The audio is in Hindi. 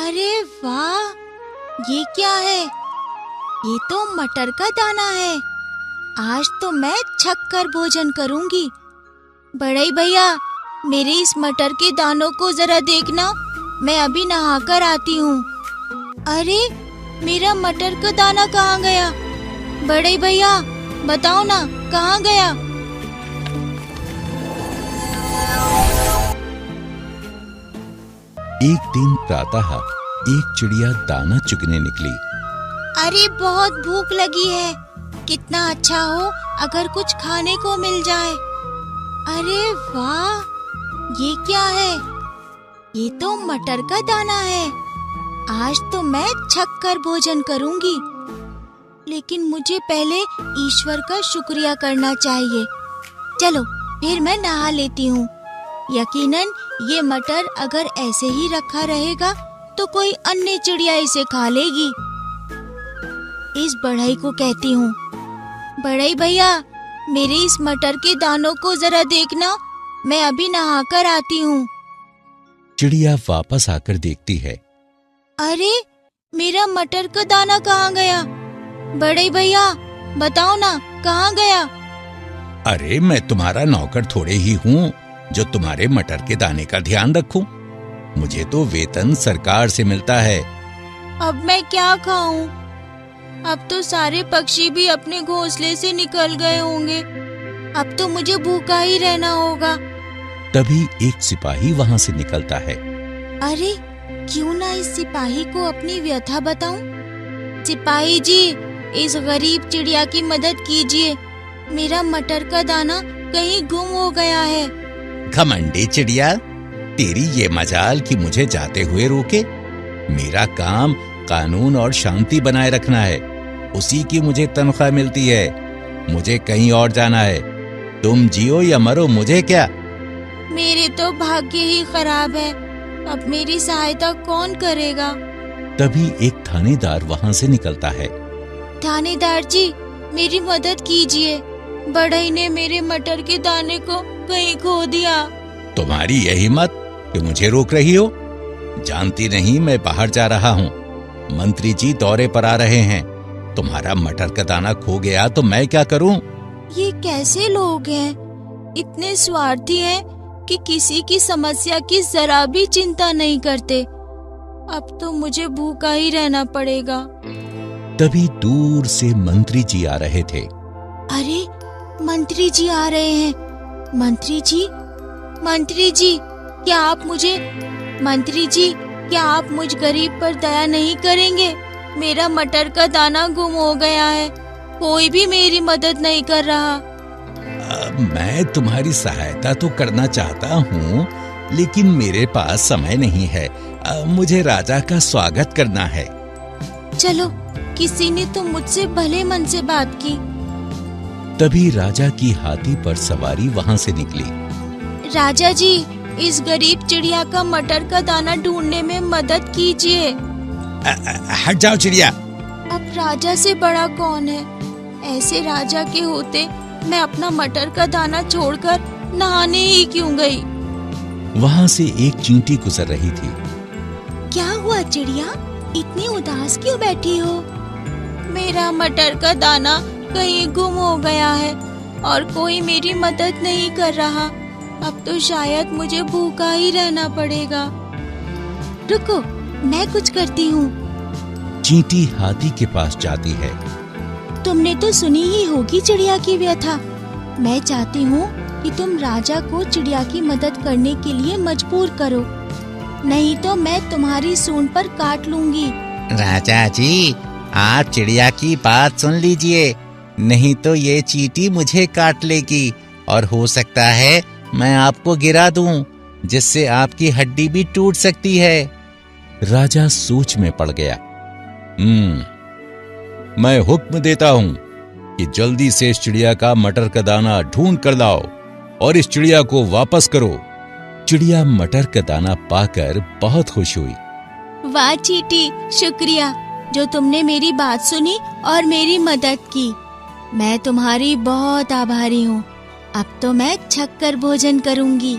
अरे वाह, ये क्या है? ये तो मटर का दाना है। आज तो मैं छक कर भोजन करूंगी। बड़े भैया, मेरे इस मटर के दानों को जरा देखना, मैं अभी नहाकर आती हूँ। अरे, मेरा मटर का दाना कहाँ गया? बड़े भैया, बताओ ना, कहाँ गया? एक दिन प्रातः एक चिड़िया दाना चुगने निकली। अरे, बहुत भूख लगी है। कितना अच्छा हो अगर कुछ खाने को मिल जाए। अरे वाह, ये क्या है? ये तो मटर का दाना है। आज तो मैं छक कर भोजन करूंगी। लेकिन मुझे पहले ईश्वर का शुक्रिया करना चाहिए। चलो, फिर मैं नहा लेती हूँ। यकीनन ये मटर अगर ऐसे ही रखा रहेगा तो कोई अन्य चिड़िया इसे खा लेगी। इस बढ़ई को कहती हूँ, बढ़ई भैया, मेरे इस मटर के दानों को जरा देखना, मैं अभी नहाकर आती हूँ। चिड़िया वापस आकर देखती है। अरे, मेरा मटर का दाना कहाँ गया? बड़े भैया, बताओ ना, कहाँ गया? अरे, मैं तुम्हारा नौकर थोड़े ही हूँ जो तुम्हारे मटर के दाने का ध्यान रखूं। मुझे तो वेतन सरकार से मिलता है। अब मैं क्या खाऊं? अब तो सारे पक्षी भी अपने घोंसले से निकल गए होंगे। अब तो मुझे भूखा ही रहना होगा। तभी एक सिपाही वहाँ से निकलता है। अरे, क्यों ना इस सिपाही को अपनी व्यथा बताऊं? सिपाही जी, इस गरीब चिड़िया की मदद कीजिए। मेरा मटर का दाना कहीं गुम हो गया है। घमंडी चिड़िया, तेरी ये मजाल कि मुझे जाते हुए रोके। मेरा काम कानून और शांति बनाए रखना है। उसी की मुझे तनख्वाह मिलती है। मुझे कहीं और जाना है। तुम जियो या मरो, मुझे क्या। मेरे तो भाग्य ही खराब है। अब मेरी सहायता कौन करेगा? तभी एक थानेदार वहाँ से निकलता है। थानेदार जी, मेरी मदद कीजिए। बढ़ई ने मेरे मटर के दाने को कहीं खो दिया। तुम्हारी यही हिम्मत कि मुझे रोक रही हो? जानती नहीं मैं बाहर जा रहा हूँ। मंत्री जी दौरे पर आ रहे हैं। तुम्हारा मटर का दाना खो गया तो मैं क्या करूँ? ये कैसे लोग हैं? इतने स्वार्थी हैं कि किसी की समस्या की जरा भी चिंता नहीं करते। अब तो मुझे भूखा ही रहना पड़ेगा। तभी दूर से मंत्री जी आ रहे थे। अरे, मंत्री जी आ रहे हैं। मंत्री जी, मंत्री जी, क्या आप मुझ गरीब पर दया नहीं करेंगे? मेरा मटर का दाना गुम हो गया है। कोई भी मेरी मदद नहीं कर रहा। मैं तुम्हारी सहायता तो करना चाहता हूँ, लेकिन मेरे पास समय नहीं है। मुझे राजा का स्वागत करना है। चलो, किसी ने तो मुझसे भले मन से बात की। तभी राजा की हाथी पर सवारी वहाँ से निकली। राजा जी, इस गरीब चिड़िया का मटर का दाना ढूंढने में मदद कीजिए। हट जाओ चिड़िया। अब राजा से बड़ा कौन है? ऐसे राजा के होते मैं अपना मटर का दाना छोड़कर नहाने ही क्यों गई? वहाँ से एक चींटी गुजर रही थी। क्या हुआ चिड़िया, इतनी उदास क्यों बैठी हो? मेरा मटर का दाना कहीं गुम हो गया है और कोई मेरी मदद नहीं कर रहा। अब तो शायद मुझे भूखा ही रहना पड़ेगा। रुको, मैं कुछ करती हूँ। चींटी हाथी के पास जाती है। तुमने तो सुनी ही होगी चिड़िया की व्यथा। मैं चाहती हूँ कि तुम राजा को चिड़िया की मदद करने के लिए मजबूर करो, नहीं तो मैं तुम्हारी सूंड पर काट लूंगी। राजा जी, आप चिड़िया की बात सुन लीजिए, नहीं तो ये चींटी मुझे काट लेगी और हो सकता है मैं आपको गिरा दूं, जिससे आपकी हड्डी भी टूट सकती है। राजा सोच में पड़ गया। मैं हुक्म देता हूँ कि जल्दी से इस चिड़िया का मटर का दाना ढूंढ कर लाओ और इस चिड़िया को वापस करो। चिड़िया मटर का दाना पाकर बहुत खुश हुई। वाह चींटी, शुक्रिया जो तुमने मेरी बात सुनी और मेरी मदद की। मैं तुम्हारी बहुत आभारी हूँ। अब तो मैं छक कर भोजन करूंगी।